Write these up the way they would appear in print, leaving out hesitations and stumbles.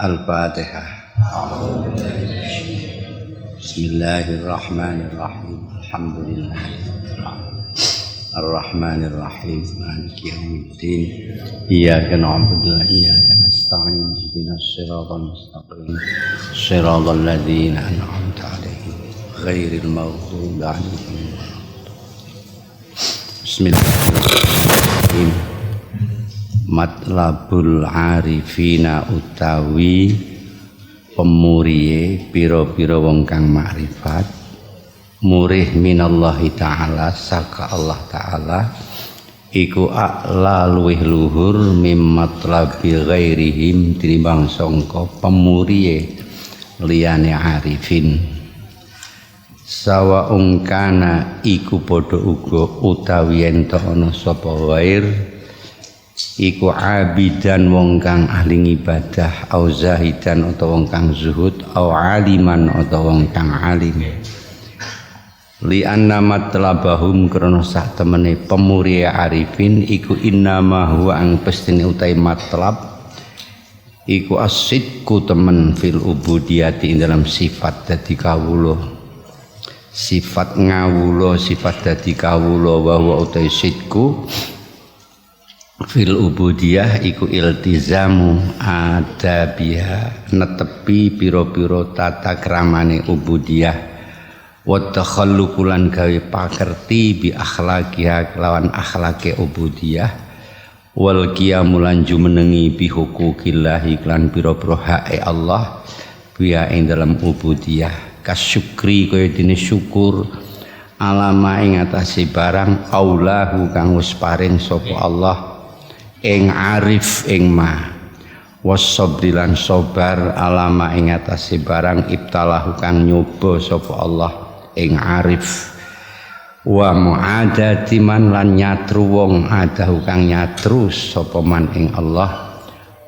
Al-Fatihah. Bismillahirrahmanirrahim. Alhamdulillah. Ar-Rahmanirrahim. Maliki yaumiddin. Iyyaka na'budu wa iyyaka nasta'in. Ihdinas siratal mustaqim. Siratal ladzina an'amta 'alaihim ghairil maghdubi 'alaihim. Bismillahirrahmanirrahim. Matlabul arifina utawi pemuriye pira-pira wong kang makrifat murih minallahi ta'ala saka Allah ta'ala iku a'la luwih luhur mimmatlabi ghairihim tinimbang sangka pemuriye liyane arifin sawa ungkana iku padha uga utawi ento ana sapa ghair iku abidan wong kang ahli ibadah au zahidan utawa wong kang zuhud au aliman utawa wong kang alim li anna matlabahum krana sak temene pemuri arifin iku innama huwa ang pestine utai matlab iku asidku temen fil ubudiyati ing dalam sifat dadi kawula sifat ngawula sifat dadi kawula wa huwa utai sidku fil ubudiyah iku iltizamu adabiha netepi pira-pira tata kramane ubudiyah wa takhalluqulan gawe pakerti bi akhlaqiha kelawan akhlake ubudiyah wal qiyamulan jumenengi bi huquqillahi lan pira-pira hake Allah biya ing dalam ubudiyah kasyukri kaya dene syukur alama ing atase barang aulahu kang wis paring sapa Allah ing arif ing ma wasabrilan sabar alama ing atase barang ibtalahu kang nyoba sapa Allah ing arif wa muadati man lan nyatru wong adahu kang nyatru sapa man ing Allah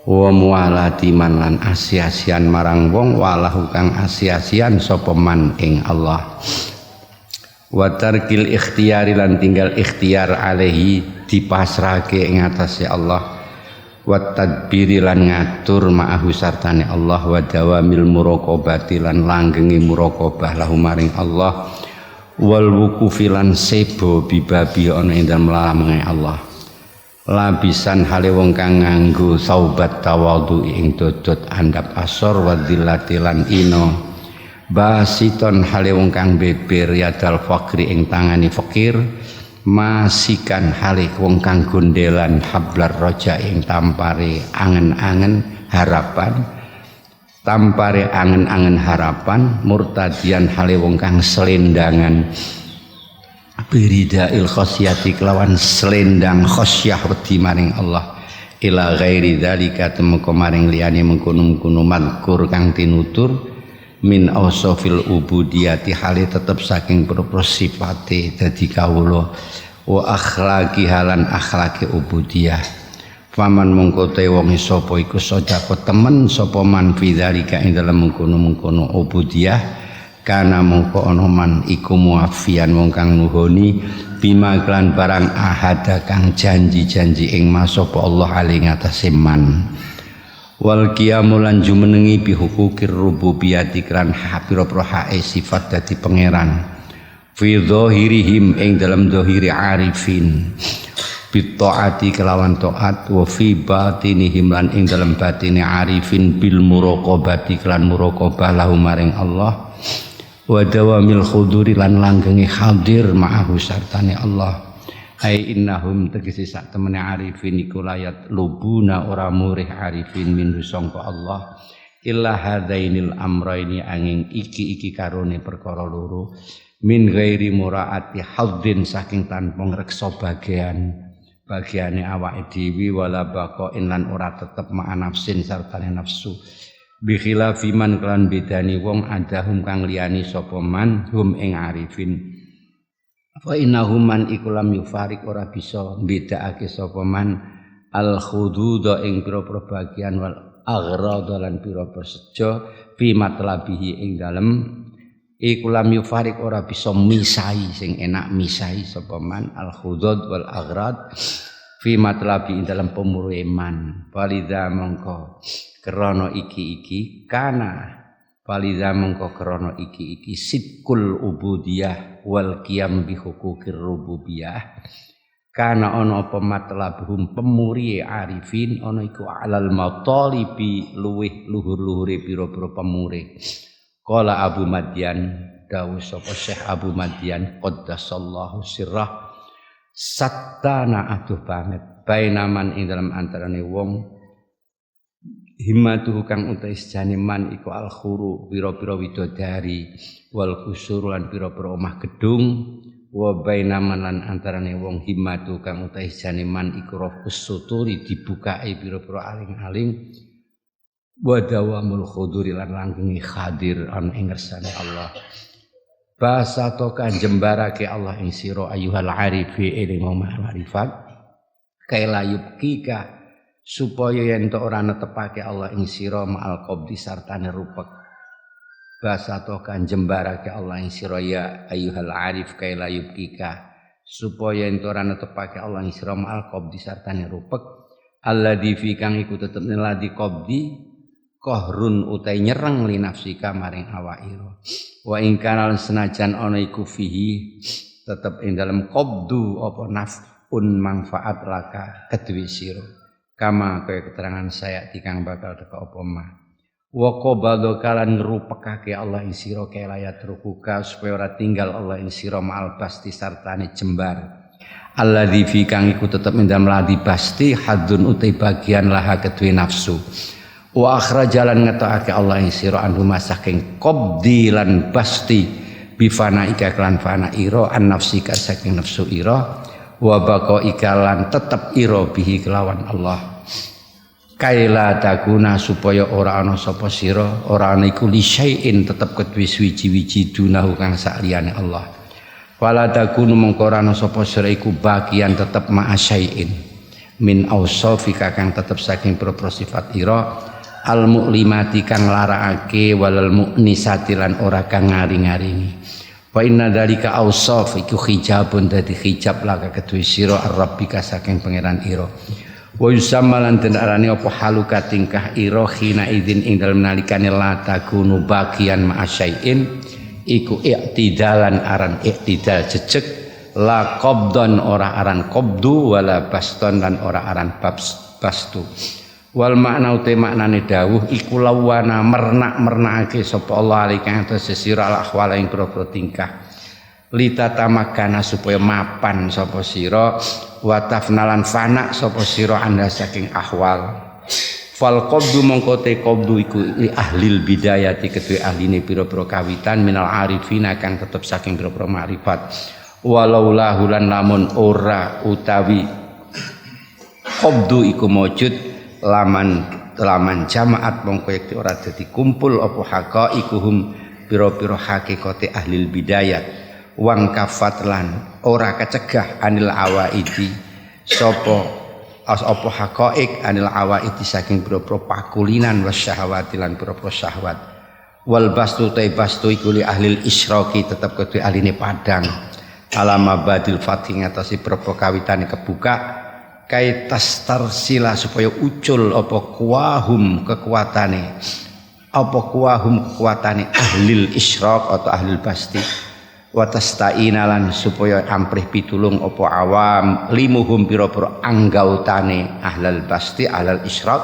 wa mualati man lan asiasian marang wong walahu kang asiasian sapa man ing Allah wa tarkil ikhtiyari lan tinggal ikhtiar alaihi dipasrahke ing atase Allah wa tadbiri lan ngatur ma'ahu sartane Allah wa dawamil muraqabati lan langgenge muraqabah lahu maring Allah wal wuqufi lan sebo bibabi ana ing dalem lamenge Allah labisan hale wong kang nganggo saubat tawadhu ing dodot andap asor wa dzillati lan ino basiton hale wong kang beber yadal fakri ing tangani fakir masikan hale wong kang gondelan hablar roja ing tampare angen-angen harapan tampare angen-angen harapan murtadian hale wong kang selendangan biridail khosyati kelawan selendang khosyah wedi maring Allah ila ghairi dzalika temeka maring liyane mengkono-mengkono madkur kang tinutur min ausofil ubudiyati hale tetep saking propro sifate dadi kawula wa akhlaqi halan akhlaqi ubudiyah faman mongko te wong sapa iku sedako temen sapa man fidzalika ing dalem mengkono-mengkono ubudiyah kana mongko ana man iku muafian wong kang nuhoni bima klan barang ahada kang janji-janji ing masapa Allah ali ngatasé man wal qiyamulan jumenengi bi huquqir rububiyyati klan pira-pira hae sifat dadi pangeran fi dhahirihim ing dalam dhahiri arifin bi taati kelawan taat wa fi batinihim lan ing dalam batine arifin bil muraqabati klan muraqabah lahu maring Allah wa dawamil khuduri lan langgenge hadir ma'ahu sartane Allah ai innahum tegese sak temene arifin iku layat lubuna ora murih arifin min sangka Allah illa hadainil amraini angin iki karone perkara loro min ghairi muraati hadzin saking tanpa ngreksa bagiane awake dhewe wala baqain lan ora tetep ma'a nafsin sartane nafsu bi khilafi man kelan bedani wong adahum kang liyani sapa man hum ing arifin fa innahum man ikulam yufarik ora bisa mbedakake sapa man al khudud ing pira-pira bagian wal aghrad lan pira-pira sejo fi matlabihi ing dalem ikulam yufarik ora bisa misai sing enak misai sapa man al khudud wal aghrad fi matlabi ing dalam pemuriman walidha mongko krana iki kana walidha mongko krana iki sidqul ubudiyah wal qiyam bi huquqir rububiyah kana ana apa matlabuhum pemuri arifin ana iku alal matalibi luweh luhur-luhure pira-pira pemuri qala Abu Madyan dawuh sapa Syekh Abu Madyan qaddasallahu sirrah sattana aduh banget bainaman ing dalam antarane wong himmatuhu kang utai sejane man iku al khuru pira-pira widodari wal khusur lan pira-pira omah gedung wa bainaman lan antarane wong himmatu kang utai sejane man iku rafus suturi dibukae pira-pira aling-aling wa dawamul khuduri lan langgengi hadir ana ing ngersane Allah basa tokan jembarake Allah ing sira ayyuhal arifi ing ma'rifat kaila yubkika supaya yen to ora netepake Allah ing sira ma'al qabdi sartane rupek basa tokan jembarake Allah ing sira ya ayyuhal arif kaila yubkika supaya yen to ora netepake Allah ing sira ma'al qabdi sartane rupek alladzi fi kang iku tetep neladi qabdi qahrun utai nyereng li nafsika maring awaira wa ing kana senajan ana iku fihi tetep ing dalem qabdu apa naf'un manfaat laka kedue sira kama kaya keterangan saya tikang bakal teka apa mah wa qabadha kalan ngrupekake Allah ing sira kaya layat rukuka supaya ora tinggal Allah ing sira ma'al basti sartane jembar alladzi fi kang iku tetep ing dalem ladi basti hadun utai bagian laha kedue nafsu wa akhrajalan ngetokake Allah ing sira anhu masaking qabdi lan basti bifana ika kelan fana ira an nafsika saking nafsu ira wa baqa ikalan tetep ira bihi kelawan Allah kaila takuna supaya ora ana sapa sira ora ana iku li syai'in tetep kedue wiji-wiji dunahu kang saliyane Allah wala takunu mongko ora ana sapa sira iku bagian tetep ma'a syai'in min ausafika kang tetep saking propro sifat ira al mu'limati kang larakake walal mu'nisati lan ora kang ngari-ngarini wa inna dzalika awsaf iku hijabun dadi hijab laka kedue sira ar-rabbika saking pangeran ira wa yusammalan den arani apa haluka tingkah ira khina idzin ing dalem nalikane la takunu bagian ma'asyai'in iku i'tidalan aran i'tidal jejeg la qabdan ora aran qabdu wala baston lan ora aran bastu wal makna ute maknane dawuh iku lawana mernak-mernakake sapa Allah alika atas sira al ahwal ing pira-pira tingkah litatamakana supaya mapan sapa sira wa tafnalan fana sapa sira anda saking ahwal fal qabdu mongko te qabdu iku ahlil bidayati kedue ahline pira-pira kawitan minal arifina kang tetep saking pira-pira makrifat walau lahulan lamun ora utawi qabdu iku mujud laman jamaat mongko yekti ora dadi kumpul apa haqaiquhum pira-pira hakikate ahlil bidayat wang kafat lan ora kecegah anil awaidi sapa apa haqaiq anil awaidi saking pira-pira pakulinan wasyahawati lan pira-pira syahwat wal bastu bastu iku li ahlil isyraqi tetep kedue ahline padang alama badil fathi ngatasi pira-pira kawitane kebuka kaitas tarsila supaya ucul apa kuahum kekuatane ahlil isyraq atau ahlil basti wa tastainalan supaya amprih pitulung apa awam limuhum pira-pira anggautane ahlal basti ahlal isyraq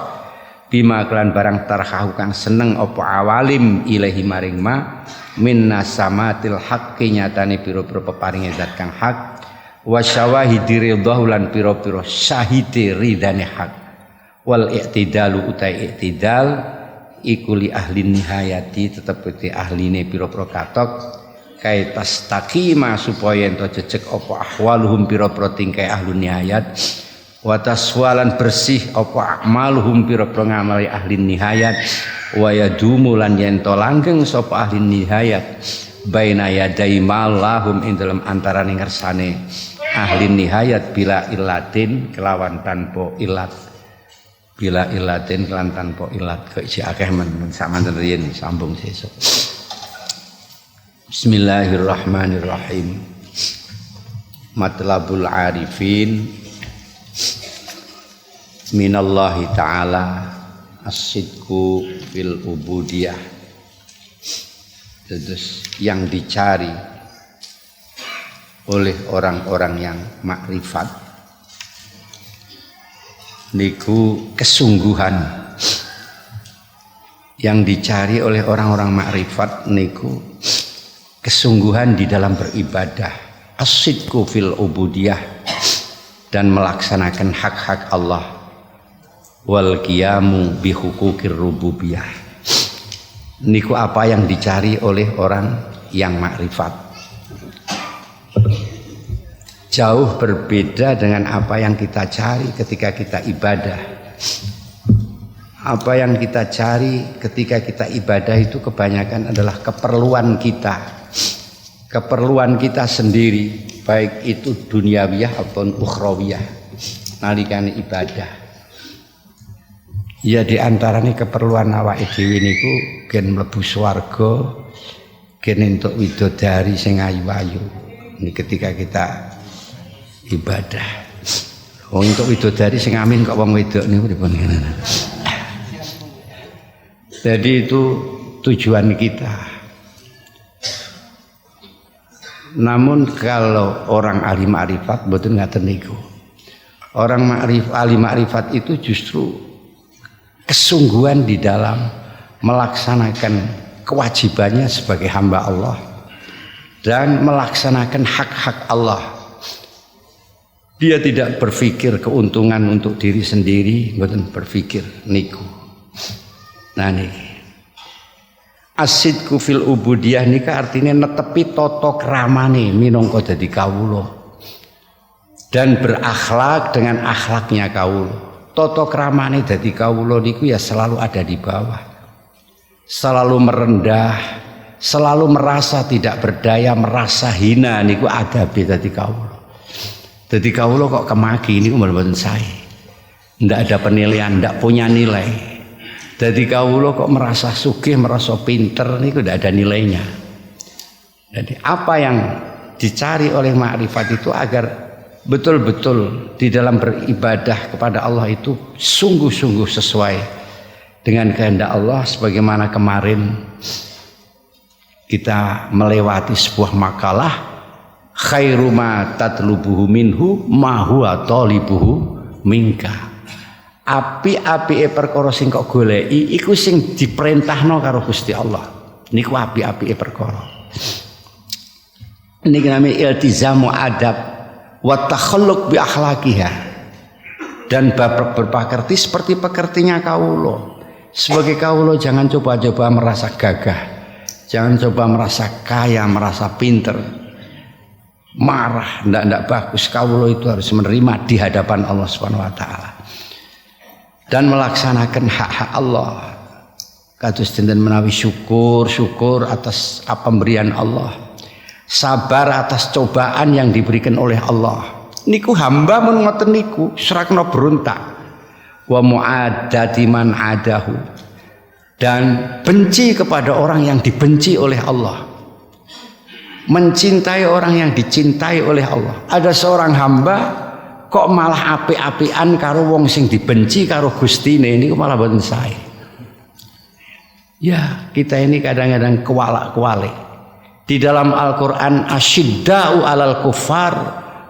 bima kelan barang tarhahu kang seneng apa awalim ilahi maring ma min nasamatil haqqi nyatane pira-pira peparinge zat kang hak wa syawahidi ridhahu lan pira-pira syahide ridane hak wal i'tidalu utai i'tidal iku li ahli nihayati tetep te ahline pira-pira katok kai tastaqima supaya ento jejeg apa ahwaluhum pira-pira tingkai ahli nihayat wa taswalan bersih apa amaluhum pira-pira ngamali ahli nihayat wa yadumu lan ento langgeng sapa ahli nihayat baina yadai malahum ing dalam antaraning ngersane ahli nihayat bila ilatin kelawan tanpa ilat bila ilatin kelawan tanpa ilat kok isih akeh men samanten riyen sambung sesuk Bismillahirrahmanirrahim Matlabul arifin minallahi ta'ala as-sidqu fil ubudiyah. Terus yang dicari oleh orang-orang yang makrifat niku kesungguhan. Yang dicari oleh orang-orang makrifat niku kesungguhan di dalam beribadah, as-sidqu fil ubudiyah, dan melaksanakan hak-hak Allah, wal qiyamu bi huquqir rububiyah. Niku apa yang dicari oleh orang yang makrifat. Jauh berbeda dengan apa yang kita cari ketika kita ibadah. Apa yang kita cari ketika kita ibadah itu kebanyakan adalah keperluan kita. Keperluan kita sendiri, baik itu duniawiyah ataupun ukhrawiyah, nalikane ibadah. Ya di antarane keperluan awake dhewe niku gen mlebu swarga, gen entuk widodari sing ayu-ayu. Ini ketika kita ibadah. Wong entuk widodari sing amin kok wong wedok niku dipun ngene. Jadi itu tujuan kita. Namun kalau orang ahli ma'rifat mboten ngaten niku. Orang ahli ma'rifat itu justru kesungguhan di dalam melaksanakan kewajibannya sebagai hamba Allah dan melaksanakan hak-hak Allah. Dia tidak berpikir keuntungan untuk diri sendiri, mboten berpikir niku. Nah niki as-sidqu fil ubudiyah nika artinya netepi tata kramane minangka dadi kawula dan berakhlak dengan akhlaknya kawula. Tata kramane dadi kawula niku ya selalu ada di bawah, selalu merendah, selalu merasa tidak berdaya, merasa hina niku adabe dadi kawula. Dadi kawula kok kemaki niku mboten sae, ndak ada penilaian, ndak punya nilai. Dadi kawula kok merasa sugih, merasa pinter niku ndak ada nilainya. Jadi apa yang dicari oleh makrifat itu agar betul-betul di dalam beribadah kepada Allah itu sungguh-sungguh sesuai dengan kehendak Allah, sebagaimana kemarin kita melewati sebuah makalah khairu ma tatlubuhu minhu ma huwa talibuhu minka. Api-apike perkara sing kok goleki iku sing diperintahno karo Gusti Allah. Niku api-apike perkara. Niki namanya iltizamu adab wa takhalluq bi akhlaqiha, dan berpakerti seperti pekertinya kawula. Sebagai kawula jangan coba-coba merasa gagah, jangan coba merasa kaya, merasa pinter, marah, ndak bagus. Kawula itu harus menerima di hadapan Allah Subhanahu wa taala dan melaksanakan hak-hak Allah. Kados dinten menawi syukur atas pemberian Allah, sabar atas cobaan yang diberikan oleh Allah. Niku hamba mun ngoten niku serakno berontak. Wa mu'adati man adahu, dan benci kepada orang yang dibenci oleh Allah, mencintai orang yang dicintai oleh Allah. Ada seorang hamba kok malah apik-apikan karo wong sing dibenci karo Gustine niku malah boten sae. Ya, kita ini kadang-kadang kewalak-kuwalik. Di dalam Al-Qur'an asyidda'u 'alal kuffar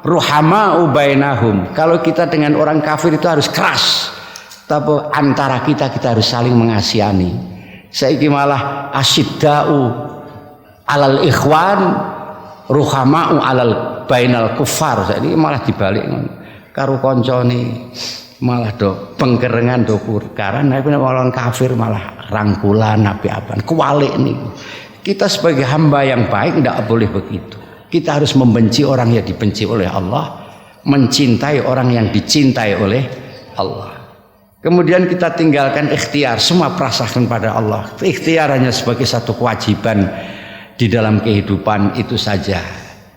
ruhama'u bainahum. Kalau kita dengan orang kafir itu harus keras, tapi antara kita harus saling mengasihani. Saiki malah asyidda'u 'alal ikhwan ruhama'u 'alal bainal kuffar. Jadi malah dibalik ngono. Karo koncone malah do pengkerengan do kurkaran, tapi orang kafir malah rangkulan api-apian. Kuwalik niku. Kita sebagai hamba yang baik tidak boleh begitu. Kita harus membenci orang yang dibenci oleh Allah, mencintai orang yang dicintai oleh Allah. Kemudian kita tinggalkan ikhtiar, semua pasrahkan pada Allah. Ikhtiar hanya sebagai satu kewajiban di dalam kehidupan itu saja.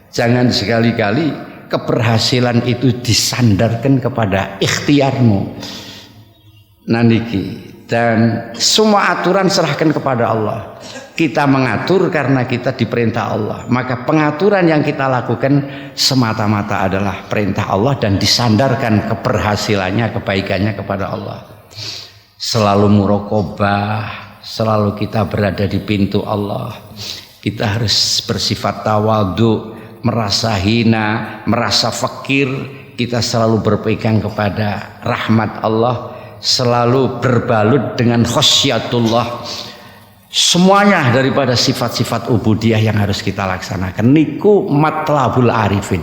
Jangan sekali-kali keberhasilan itu disandarkan kepada ikhtiarmu. Niki, dan semua aturan serahkan kepada Allah. Kita mengatur karena kita diperintah Allah. Maka pengaturan yang kita lakukan semata-mata adalah perintah Allah dan disandarkan keberhasilannya, kebaikannya kepada Allah. Selalu muraqabah, selalu kita berada di pintu Allah. Kita harus bersifat tawadhu, merasa hina, merasa fakir. Kita selalu berpegang kepada rahmat Allah, selalu berbalut dengan khasyatullah. Semuanya daripada sifat-sifat ubudiyah yang harus kita laksanakan. Niku matlabul arifin.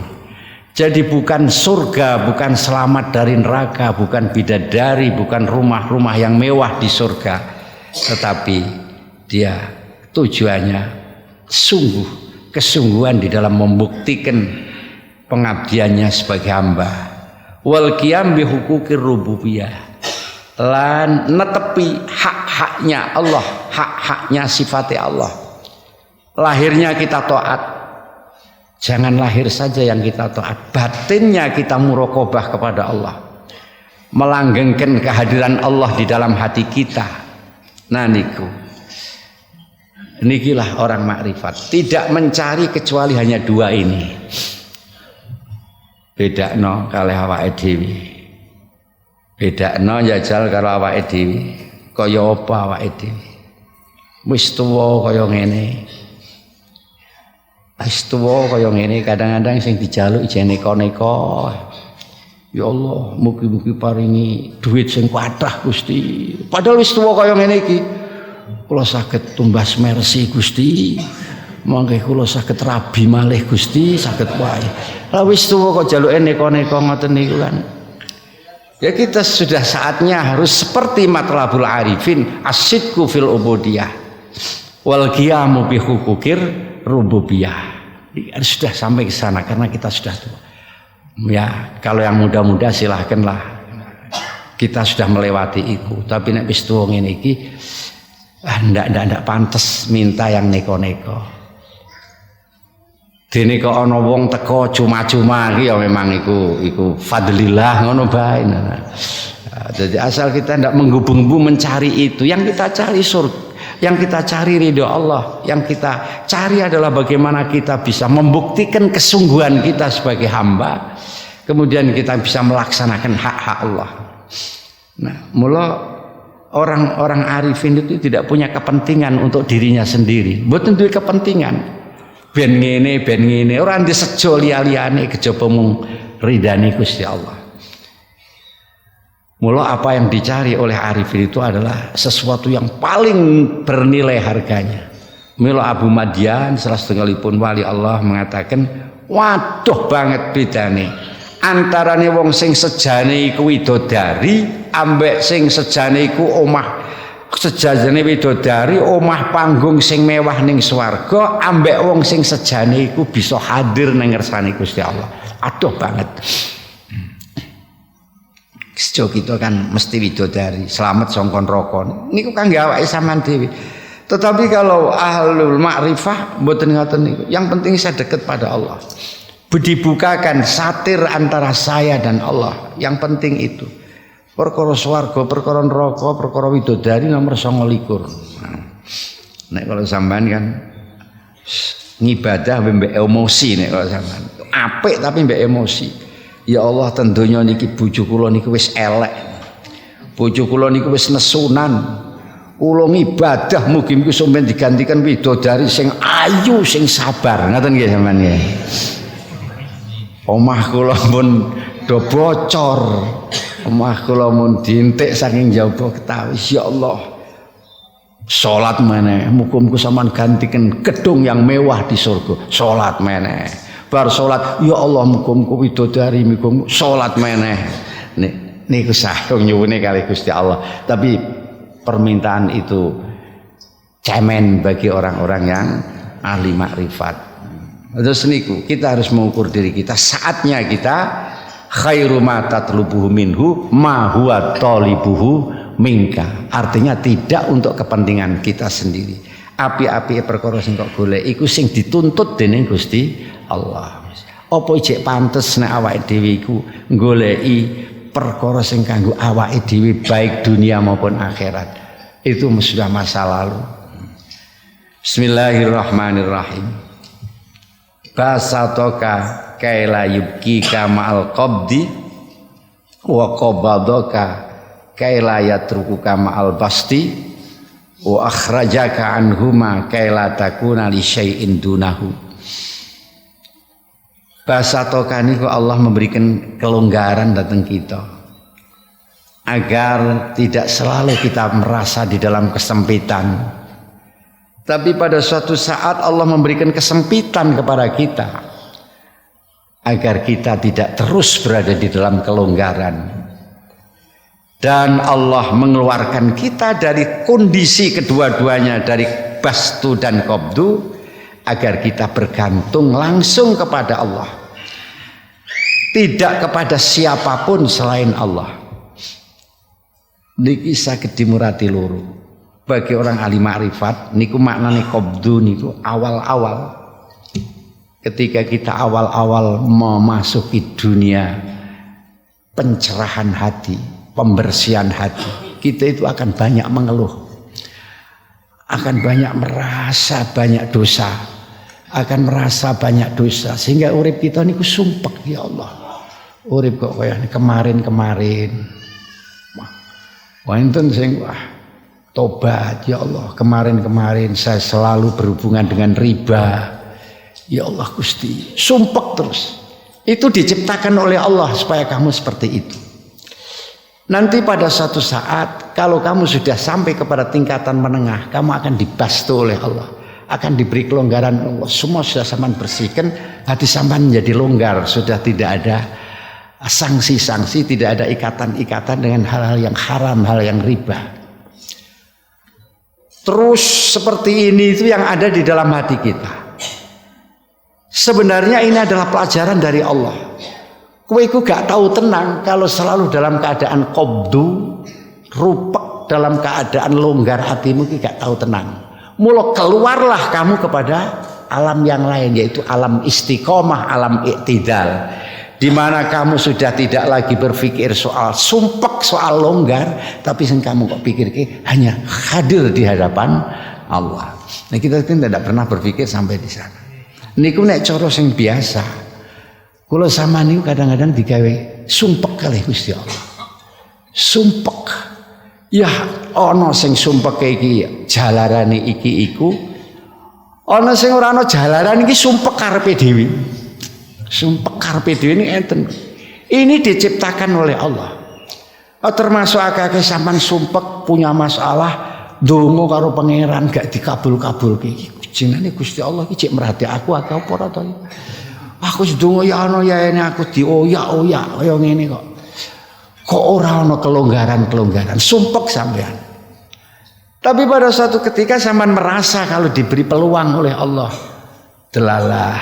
Jadi bukan surga, bukan selamat dari neraka, bukan bidadari, bukan rumah-rumah yang mewah di surga, tetapi dia tujuannya sungguh, kesungguhan di dalam membuktikan pengabdiannya sebagai hamba. Wal qiyam bi huquqir rububiyah, lan netepi hak-haknya Allah, hak-haknya sifatnya Allah. Lahirnya kita taat, jangan lahir saja yang kita taat, batinnya kita muraqabah kepada Allah, melanggengkan kehadiran Allah di dalam hati kita. Nah nikilah orang makrifat, tidak mencari kecuali hanya dua ini. Bedakno kalih awake dhewe, bedakno njajal karo awake dhewe. Kaya apa awake dhewe? Wis tuwa kaya ngene. Wis tuwa kaya ngene, kadang-kadang sing dijaluk ijene neko-neko. Ya Allah, mugi-mugi paringi duit sing kathah Gusti. Padahal wis tuwa kaya ngene iki. Kula saged tumbas mercy Gusti. Mangke kula saged rabi malih Gusti, saged wae. Lah wis tuwa kok jaluke neko-neko ngoten niku kan. Ya kita sudah saatnya harus seperti matlabul arifin, asyidku fil ubudiyah wal qiyamu bi huquqir rububiyah. Sudah sampai ke sana karena kita sudah tua. Ya, kalau yang muda-muda silahkanlah. Kita sudah melewati itu. Tapi nek wis tuwa ngene iki ndak pantes minta yang neko-neko. Dene kok ana wong teko cuma-cuma iki ya memang iku fadlillah ngono bae. Jadi asal kita ndak menggebu-gebu mencari itu, yang kita cari surga, yang kita cari ridho Allah, yang kita cari adalah bagaimana kita bisa membuktikan kesungguhan kita sebagai hamba, kemudian kita bisa melaksanakan hak-hak Allah. Nah, mula orang-orang arifin itu tidak punya kepentingan untuk dirinya sendiri, mboten duwe kepentingan. Ben ngene ora disejo liya-liyane kejaba mung ridane Gusti Allah. Mula apa yang dicari oleh arifin itu adalah sesuatu yang paling bernilai harganya. Mila Abu Madian salah setunggalipun wali Allah mengatakan, waduh banget bedane antarane wong sing sejane iku widodari ambek sing sejane iku omah sejane widodari omah panggung sing mewah ning swarga ambek wong sing sejane iku bisa hadir ning ngersane Gusti Allah. Aduh banget. Sejo kita kan mesti widodari, selamat sangka neraka. Niku kangge awake sampean dhewe. Tetapi kalau ahlul ma'rifah mboten ngoten niku. Yang penting saya dekat pada Allah. Dibukakan satir antara saya dan Allah. Yang penting itu. Perkara swarga, perkara neraka, perkara widodari nomor 29. Nek kalau sampean kan ngibadah mbek emosi nek kalau sampean. Apik tapi mbek emosi. Ya Allah ten donya niki bojo kula niku wis elek. Bojo kula niku wis nesunan. Kula ngibadah mugi-mugi sampeyan digantikan widodari sing ayu, sing sabar. Ngoten nggih sampean nggih. Omah kula pun do bocor. Omah kula mun dintik saking jaba ketawi. Ya Allah. Salat meneh, muga-muga sampean gantikan gedung yang mewah di surga. Salat meneh. Bar salat, ya Allah muga-muga widodari muga salat meneh. Niku sarung nyuwune kali Gusti Allah. Tapi permintaan itu cemen bagi orang-orang yang ahli makrifat. Terus niku kita harus mengukur diri kita. Saatnya kita khairu ma tatlubuhu minhu ma huwa talibuhu minka. Artinya tidak untuk kepentingan kita sendiri. Api-api perkara sing kok golek iku sing dituntut dening Gusti Allah. Apa ijek pantes nek awake dhewe iku goleki perkara sing kanggo awake dhewe baik dunia maupun akhirat. Itu sudah masa lalu. Bismillahirrahmanirrahim. Basatoka kaila yubkika ma'al qabdi wa qabadaka kaila yatrukuka ma'al basti wa akhrajaka anhuma kaila takuna li syai'in dunahu. Basatoka niku Allah memberikan kelonggaran datang kita agar tidak selalu kita merasa di dalam kesempitan, tapi pada suatu saat Allah memberikan kesempitan kepada kita agar kita tidak terus berada di dalam kelonggaran. Dan Allah mengeluarkan kita dari kondisi kedua-duanya, dari bastu dan qabdu, agar kita bergantung langsung kepada Allah, tidak kepada siapapun selain Allah. Niki saged dimurati loro. Bagi orang ahli makrifat niku maknane qabdu niku awal-awal, ketika kita awal-awal memasuki dunia pencerahan hati, pembersihan hati, kita itu akan banyak mengeluh, akan banyak merasa banyak dosa, akan merasa banyak dosa, sehingga urip kita niku sumpek. Ya Allah, urip kok kaya kemarin-kemarin wonten sing tobat. Ya Allah, kemarin-kemarin saya selalu berhubungan dengan riba. Ya Allah Gusti, sumpek terus. Itu diciptakan oleh Allah supaya kamu seperti itu. Nanti pada suatu saat kalau kamu sudah sampai kepada tingkatan menengah, kamu akan dibastu oleh Allah, akan diberi kelonggaran Allah. Semua sudah sampean bersihkan, hati sampean menjadi longgar, sudah tidak ada sanksi-sanksi, tidak ada ikatan-ikatan dengan hal-hal yang haram, hal yang riba. Terus seperti ini itu yang ada di dalam hati kita. Sebenarnya ini adalah pelajaran dari Allah. Kowe iku gak tahu tenang kalau selalu dalam keadaan qabdu, rupek, dalam keadaan longgar hatimu ki gak tahu tenang. Mula keluarlah kamu kepada alam yang lain, yaitu alam istiqomah, alam iktidal, di mana kamu sudah tidak lagi berpikir soal sumpek, soal longgar, tapi yang kamu kok pikir hanya hadir di hadapan Allah. Nah, kita tidak pernah berpikir sampai di sana. Niku nek cara sing biasa, kula sama niku kadang-kadang digawe sumpek kali Gusti Allah. Sumpek. Ya ana sing sumpek iki jalarane iki iku. Ana sing ora ana jalaran iki sumpek karepe dhewe. Sumpek karepe dhewe ini enten. Ini diciptakan oleh Allah. Termasuk akeh sampean sumpek punya masalah, ndonga karo pangeran gak dikabul-kabulke iki. Jenenge Gusti Allah iki cek merhati aku apa ora to? Aku ndonga ya ana ya ini aku dioyak-oyak kaya ngene kok. Kok ora ana kelonggaran-kelonggaran, sumpek sampean. Tapi pada suatu ketika sampean merasa kalau diberi peluang oleh Allah, delalah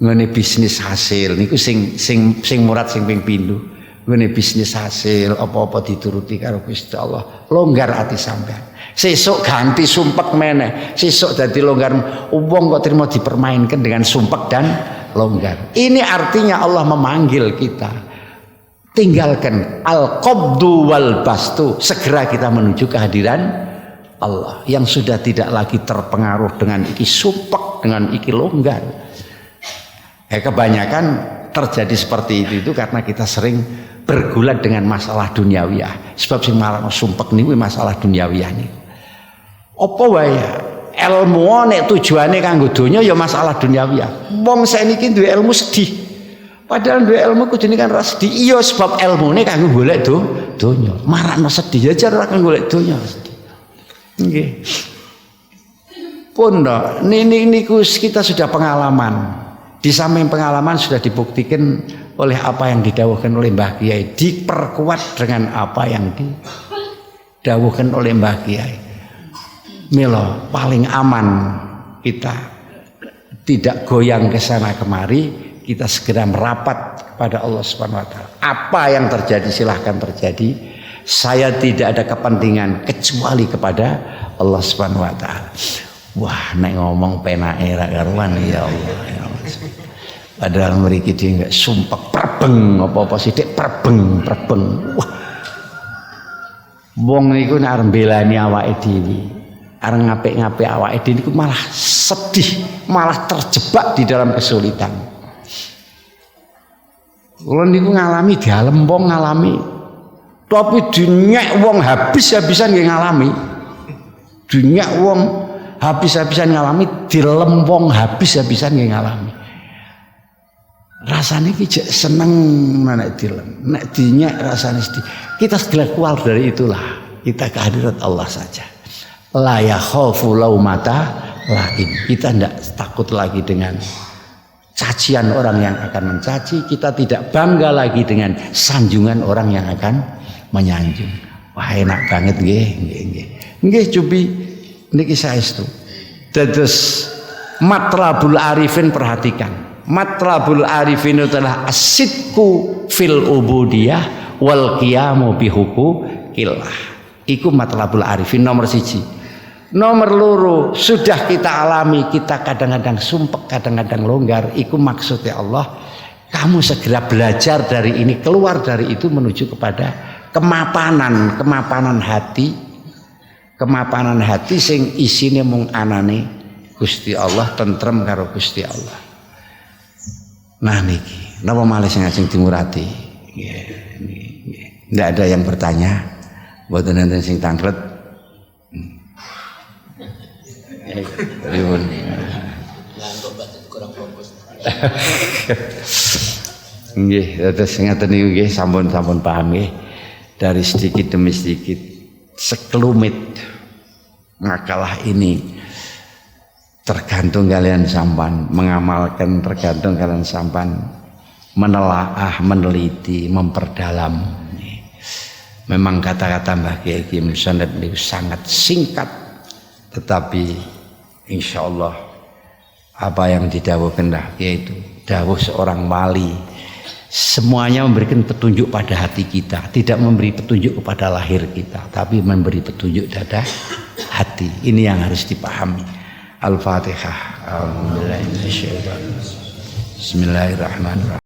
ngene bisnis hasil niku sing murad sing ping pindho. Ngene bisnis hasil apa-apa dituruti karo Gusti Allah, longgar ati sampean. Sesuk ganti sumpek meneh, sesuk dadi longgar. Wong kok terima dipermainkan dengan sumpek dan longgar. Ini artinya Allah memanggil kita, tinggalkan al-qabdu wal bastu, segera kita menuju kehadiran Allah yang sudah tidak lagi terpengaruh dengan iki sumpek, dengan iki longgar. Kebanyakan terjadi seperti itu karena kita sering bergulat dengan masalah duniawiyah. Sebab sing marang sumpek niku masalah duniawiyah niku. Apa wae ilmu nek tujuane kanggo donya ya masalah duniawiyah. Wong saiki duwe ilmu sedih. Padahal duwe ilmu kudune kan ora sedih. Iya sebab ilmune kanggo golek donya. Marakno sedih ya ora kanggo golek donya sedih. Nggih. Pun niku kita sudah pengalaman. Di samping pengalaman sudah dibuktikan oleh apa yang didawuhkan oleh Mbah Kiai, diperkuat dengan apa yang didawuhkan oleh Mbah Kiai. Milo paling aman kita tidak goyang ke sana kemari, kita segera merapat kepada Allah Subhanahu wa taala. Apa yang terjadi silahkan terjadi. Saya tidak ada kepentingan kecuali kepada Allah Subhanahu wa taala. Wah, nek ngomong penake ra karuan ya Allah. Ya Allah. Padahal mriki dhewe enggak sumpek perbeng apa-apa sithik perbeng. Wah. Wong niku nek arep mbelani awake dhewe. areng ngapik-ngapik awake dhewe niku malah sedih, malah terjebak di dalam kesulitan. Kula niku ngalami dialem wong ngalami, tapi dinyek wong habis-habisan nggih ngalami. Dinyek wong habis-habisan ngalami, dilem wong habis-habisan nggih ngalami. Rasane iki jek seneng nek dilem, nek dinyek rasane sedih. Kita segera keluar dari itulah. Kita ke hadirat Allah saja. La yakhafu laumata laim. Kita tidak takut lagi dengan cacian orang yang akan mencaci. Kita tidak bangga lagi dengan sanjungan orang yang akan menyanjung. Wah enak banget nggih, nggih. Nggih cupi niki saestu. Dados matlabul arifin, perhatikan. Matlabul arifin adalah asidku fil ubudiyah wal qiyamu bihuquqillah. Iku matlabul arifin nomor 1. Nomor loro sudah kita alami, kita kadang-kadang sumpek, kadang-kadang longgar. Iku maksudnya Allah, kamu segera belajar dari ini, keluar dari itu menuju kepada kemapanan hati sing isine mung anane Gusti Allah, tentrem karo Gusti Allah. Nah niki, napa malih sing ajeng dimurati? Nggih. Nggak ada yang bertanya. Mboten enten sing tanglet. Ribun. Nggih, terus ngaten niku nggih sampun paham nggih. Dari sedikit demi sedikit sekelumit makalah ini tergantung kalian sampan mengamalkan, tergantung kalian sampan menelaah, meneliti, memperdalam. Memang kata-kata Mbah Kiai Haji Musannad itu sangat singkat, tetapi insya Allah apa yang didhawuhkan Mbah Kiai itu dawuh seorang wali, semuanya memberikan petunjuk pada hati kita, tidak memberi petunjuk kepada lahir kita, tapi memberi petunjuk pada hati. Ini yang harus dipahami. Al-Fatihah. Bismillahirrahmanirrahim.